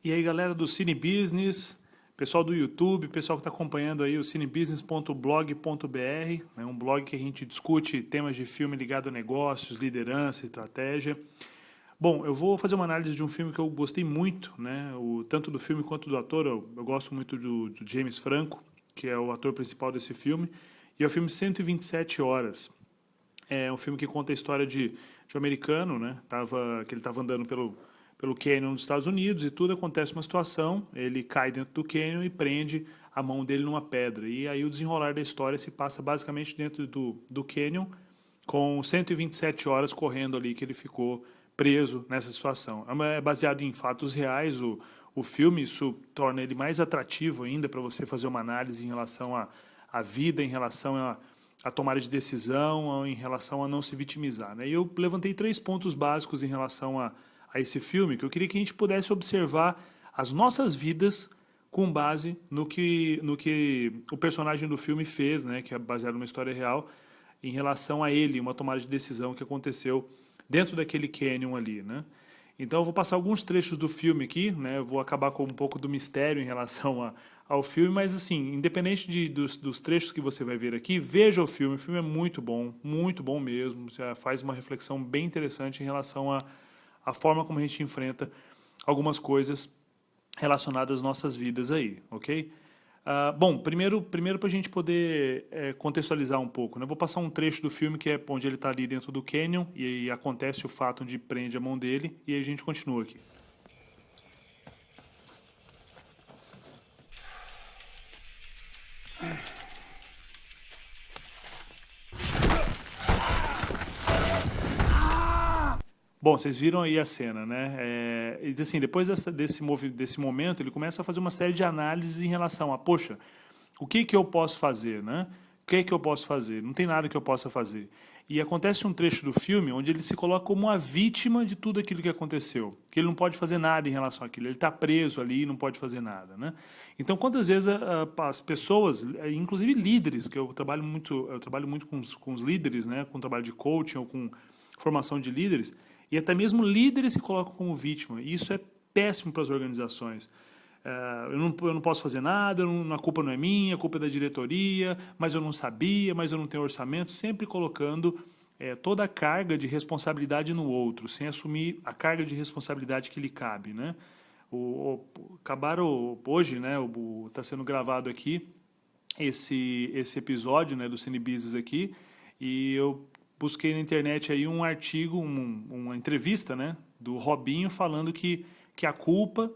E aí, galera do Cine Business, pessoal do YouTube, pessoal que está acompanhando aí o cinebusiness.blog.br, né, um blog que a gente discute temas de filme ligado a negócios, liderança, estratégia. Bom, eu vou fazer uma análise de um filme que eu gostei muito, né, tanto do filme quanto do ator. Eu gosto muito do James Franco, que é o ator principal desse filme, e é o filme 127 Horas. É um filme que conta a história de um americano, né, que ele estava andando pelo Canyon dos Estados Unidos e tudo, acontece uma situação, ele cai dentro do Canyon e prende a mão dele numa pedra. E aí o desenrolar da história se passa basicamente dentro do Canyon, com 127 horas correndo ali que ele ficou preso nessa situação. É baseado em fatos reais o filme, isso torna ele mais atrativo ainda para você fazer uma análise em relação à vida, em relação a tomada de decisão, em relação a não se vitimizar, né? E eu levantei 3 pontos básicos em relação a esse filme, que eu queria que a gente pudesse observar as nossas vidas com base no que o personagem do filme fez, né, que é baseado numa história real, em relação a ele, uma tomada de decisão que aconteceu dentro daquele canyon ali, né? Então eu vou passar alguns trechos do filme aqui, né? Eu vou acabar com um pouco do mistério em relação ao filme, mas assim, independente dos trechos que você vai ver aqui, veja o filme é muito bom mesmo, você faz uma reflexão bem interessante em relação a forma como a gente enfrenta algumas coisas relacionadas às nossas vidas aí, ok? Bom, primeiro para a gente poder contextualizar um pouco, né? Eu vou passar um trecho do filme que é onde ele está ali dentro do canyon e aí acontece o fato onde prende a mão dele e aí a gente continua aqui. Bom, vocês viram aí a cena, né? E assim, depois desse momento, ele começa a fazer uma série de análises em relação a, poxa, o que eu posso fazer, né? O que eu posso fazer? Não tem nada que eu possa fazer. E acontece um trecho do filme onde ele se coloca como a vítima de tudo aquilo que aconteceu. Que ele não pode fazer nada em relação àquilo. Ele está preso ali e não pode fazer nada, né? Então, quantas vezes as pessoas, inclusive líderes, que eu trabalho muito com os líderes, né? Com trabalho de coaching ou com formação de líderes, e até mesmo líderes se colocam como vítima. E isso é péssimo para as organizações. Eu não posso fazer nada, a culpa não é minha, a culpa é da diretoria, mas eu não sabia, mas eu não tenho orçamento, sempre colocando toda a carga de responsabilidade no outro, sem assumir a carga de responsabilidade que lhe cabe, né? Acabaram hoje, né? Está sendo gravado aqui esse episódio, né, do Cine Business aqui, e eu busquei na internet aí um artigo, uma entrevista, né, do Robinho falando que a culpa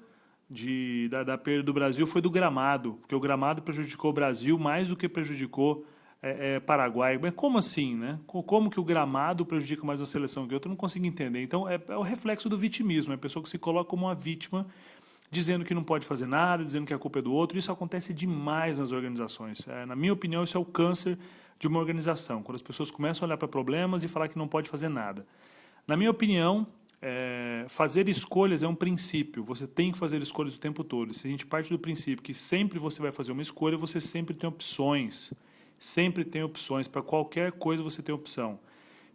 da perda do Brasil foi do gramado, porque o gramado prejudicou o Brasil mais do que prejudicou Paraguai. Mas como assim, né? Como que o gramado prejudica mais uma seleção que outra? Eu não consigo entender. Então é o reflexo do vitimismo, é a pessoa que se coloca como uma vítima, dizendo que não pode fazer nada, dizendo que a culpa é do outro. Isso acontece demais nas organizações. Na minha opinião, isso é o câncer de uma organização, quando as pessoas começam a olhar para problemas e falar que não pode fazer nada. Na minha opinião, fazer escolhas é um princípio. Você tem que fazer escolhas o tempo todo. Se a gente parte do princípio que sempre você vai fazer uma escolha, você sempre tem opções. Sempre tem opções. Para qualquer coisa você tem opção.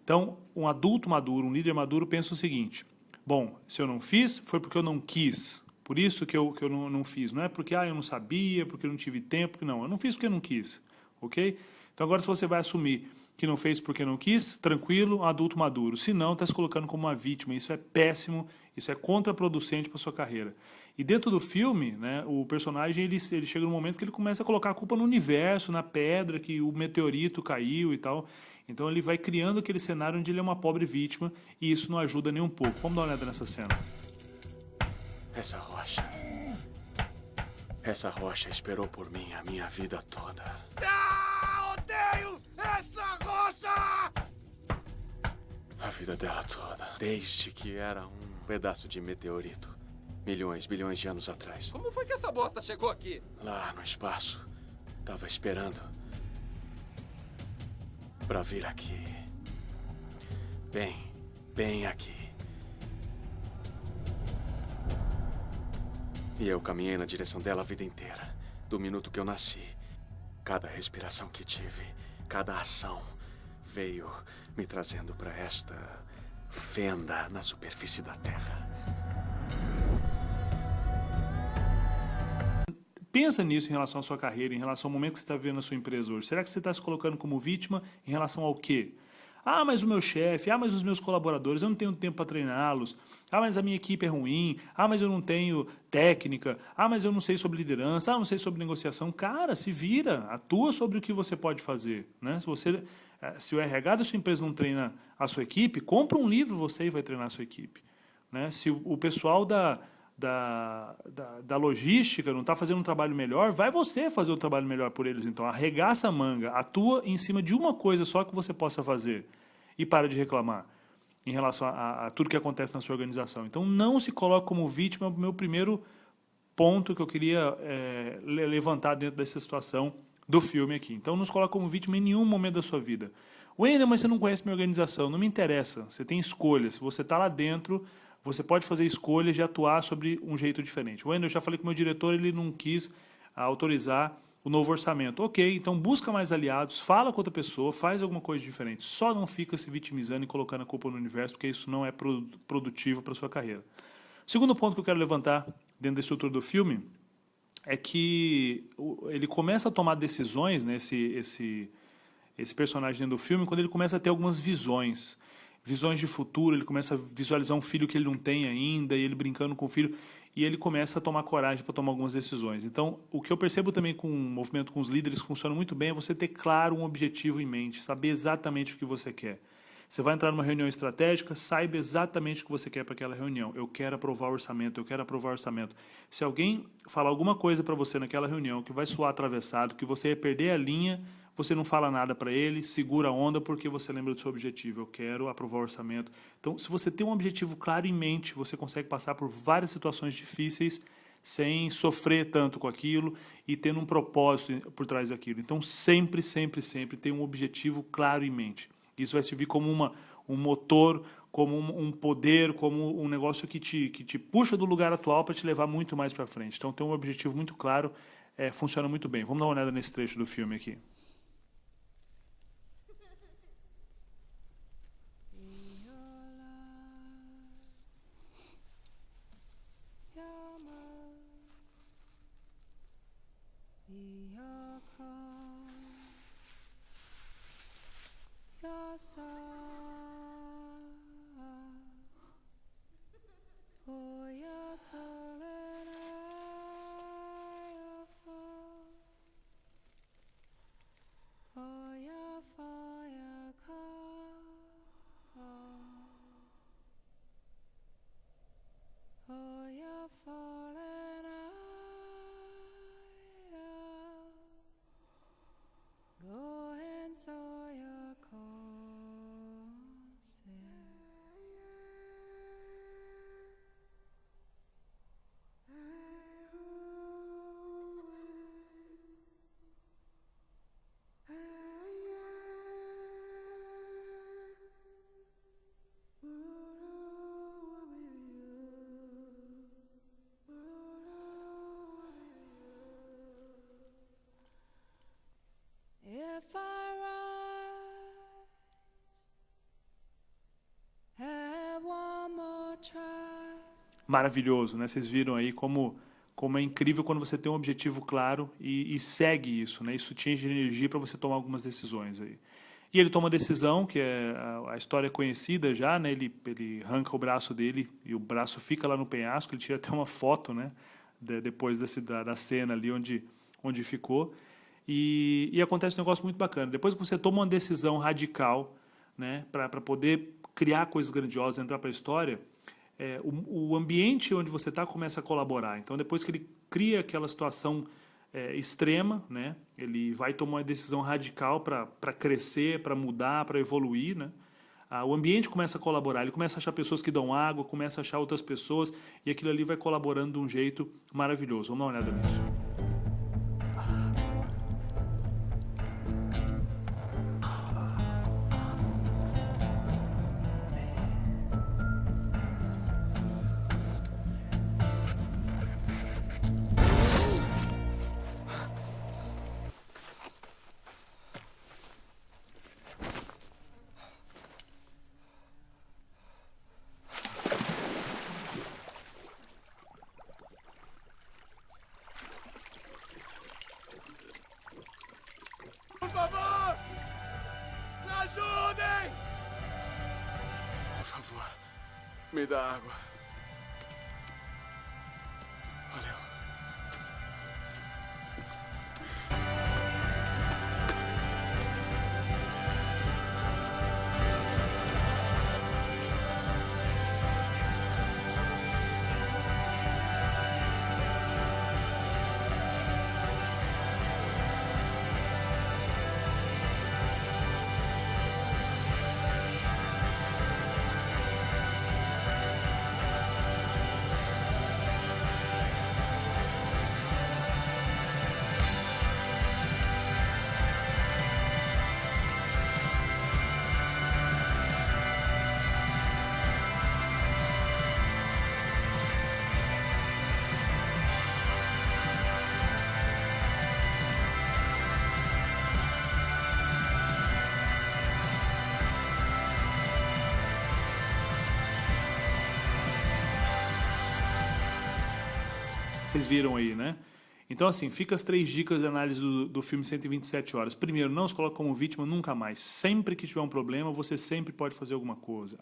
Então, um adulto maduro, um líder maduro, pensa o seguinte: bom, se eu não fiz, foi porque eu não quis. Por isso que eu não fiz. Não é porque eu não sabia, porque eu não tive tempo. Não, eu não fiz porque eu não quis. Ok? Então, agora, se você vai assumir que não fez porque não quis, tranquilo, um adulto maduro. Se não, está se colocando como uma vítima. Isso é péssimo, isso é contraproducente para a sua carreira. E dentro do filme, né, o personagem ele chega num momento que ele começa a colocar a culpa no universo, na pedra, que o meteorito caiu e tal. Então ele vai criando aquele cenário onde ele é uma pobre vítima e isso não ajuda nem um pouco. Vamos dar uma olhada nessa cena. Essa rocha esperou por mim a minha vida toda. Odeio essa rocha! A vida dela toda. Desde que era um pedaço de meteorito. Milhões, bilhões de anos atrás. Como foi que essa bosta chegou aqui? Lá no espaço. Tava esperando pra vir aqui. Bem aqui. E eu caminhei na direção dela a vida inteira. Do minuto que eu nasci. Cada respiração que tive, cada ação veio me trazendo para esta fenda na superfície da Terra. Pensa nisso em relação à sua carreira, em relação ao momento que você está vivendo na sua empresa hoje. Será que você está se colocando como vítima em relação ao quê? Ah, mas o meu chefe, ah, mas os meus colaboradores, eu não tenho tempo para treiná-los. Ah, mas a minha equipe é ruim. Ah, mas eu não tenho técnica. Ah, mas eu não sei sobre liderança. Ah, eu não sei sobre negociação. Cara, se vira, atua sobre o que você pode fazer, né? Se o RH da sua empresa não treina a sua equipe, compra um livro você e vai treinar a sua equipe, né? Se o pessoal da logística não está fazendo um trabalho melhor, vai você fazer o trabalho melhor por eles. Então, arregaça a manga, atua em cima de uma coisa só que você possa fazer e para de reclamar em relação a tudo que acontece na sua organização. Então, não se coloque como vítima, é o meu primeiro ponto que eu queria levantar dentro dessa situação do filme aqui. Então, não se coloque como vítima em nenhum momento da sua vida. Wendel, mas você não conhece minha organização. Não me interessa, você tem escolhas. Se você está lá dentro, você pode fazer escolhas de atuar sobre um jeito diferente. Wendel, eu já falei com o meu diretor, ele não quis autorizar o novo orçamento. Ok, então busca mais aliados, fala com outra pessoa, faz alguma coisa diferente. Só não fica se vitimizando e colocando a culpa no universo, porque isso não é produtivo para a sua carreira. O segundo ponto que eu quero levantar dentro da estrutura do filme é que ele começa a tomar decisões, né, esse personagem dentro do filme, quando ele começa a ter algumas visões de futuro, ele começa a visualizar um filho que ele não tem ainda, e ele brincando com o filho, e ele começa a tomar coragem para tomar algumas decisões. Então, o que eu percebo também com o movimento com os líderes que funciona muito bem é você ter claro um objetivo em mente, saber exatamente o que você quer. Você vai entrar numa reunião estratégica, saiba exatamente o que você quer para aquela reunião. Eu quero aprovar o orçamento, eu quero aprovar o orçamento. Se alguém falar alguma coisa para você naquela reunião que vai soar atravessado, que você ia perder a linha, você não fala nada para ele, segura a onda porque você lembra do seu objetivo. Eu quero aprovar o orçamento. Então, se você tem um objetivo claro em mente, você consegue passar por várias situações difíceis sem sofrer tanto com aquilo e tendo um propósito por trás daquilo. Então, sempre, sempre, sempre tem um objetivo claro em mente. Isso vai servir como um motor, como um poder, como um negócio que te puxa do lugar atual para te levar muito mais para frente. Então, ter um objetivo muito claro funciona muito bem. Vamos dar uma olhada nesse trecho do filme aqui. Maravilhoso, né? Vocês viram aí como é incrível quando você tem um objetivo claro e segue isso, né? Isso te enche de energia para você tomar algumas decisões aí. E ele toma uma decisão, que é a história é conhecida já, né? Ele arranca o braço dele e o braço fica lá no penhasco, ele tira até uma foto, né? Depois da cena ali onde ficou. E acontece um negócio muito bacana. Depois que você toma uma decisão radical, né? Para poder criar coisas grandiosas, entrar para a história, o ambiente onde você está começa a colaborar. Então, depois que ele cria aquela situação extrema, né, ele vai tomar uma decisão radical para crescer, para mudar, para evoluir, né, o ambiente começa a colaborar. Ele começa a achar pessoas que dão água, começa a achar outras pessoas, e aquilo ali vai colaborando de um jeito maravilhoso. Vamos dar uma olhada nisso. Me dá água. Valeu. Vocês viram aí, né? Então, assim, fica as 3 dicas de análise do filme 127 Horas. Primeiro, não se coloque como vítima nunca mais. Sempre que tiver um problema, você sempre pode fazer alguma coisa.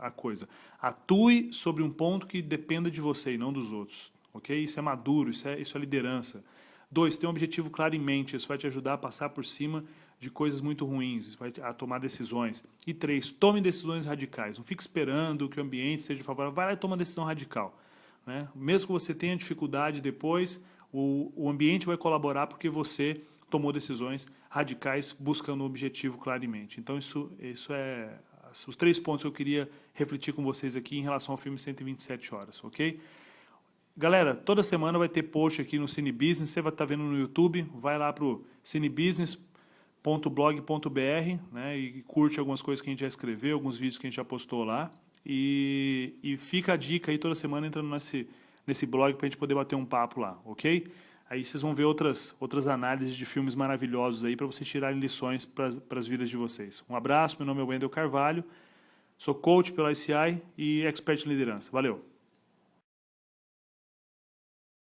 Atue sobre um ponto que dependa de você e não dos outros. Ok? Isso é maduro, isso é liderança. 2, tenha um objetivo claro em mente. Isso vai te ajudar a passar por cima de coisas muito ruins. Isso vai a tomar decisões. E 3, tome decisões radicais. Não fique esperando que o ambiente seja favorável. Vai lá e toma uma decisão radical. Né? Mesmo que você tenha dificuldade depois, o ambiente vai colaborar porque você tomou decisões radicais buscando um objetivo claramente. Então, isso é os 3 pontos que eu queria refletir com vocês aqui em relação ao filme 127 Horas, ok? Galera, toda semana vai ter post aqui no Cine Business, você vai estar vendo no YouTube, vai lá para o cinebusiness.blog.br, né, e curte algumas coisas que a gente já escreveu, alguns vídeos que a gente já postou lá. E fica a dica aí toda semana entrando nesse blog para a gente poder bater um papo lá, ok? Aí vocês vão ver outras análises de filmes maravilhosos aí para vocês tirarem lições para as vidas de vocês. Um abraço, meu nome é Wendel Carvalho, sou coach pela ICI e expert em liderança. Valeu!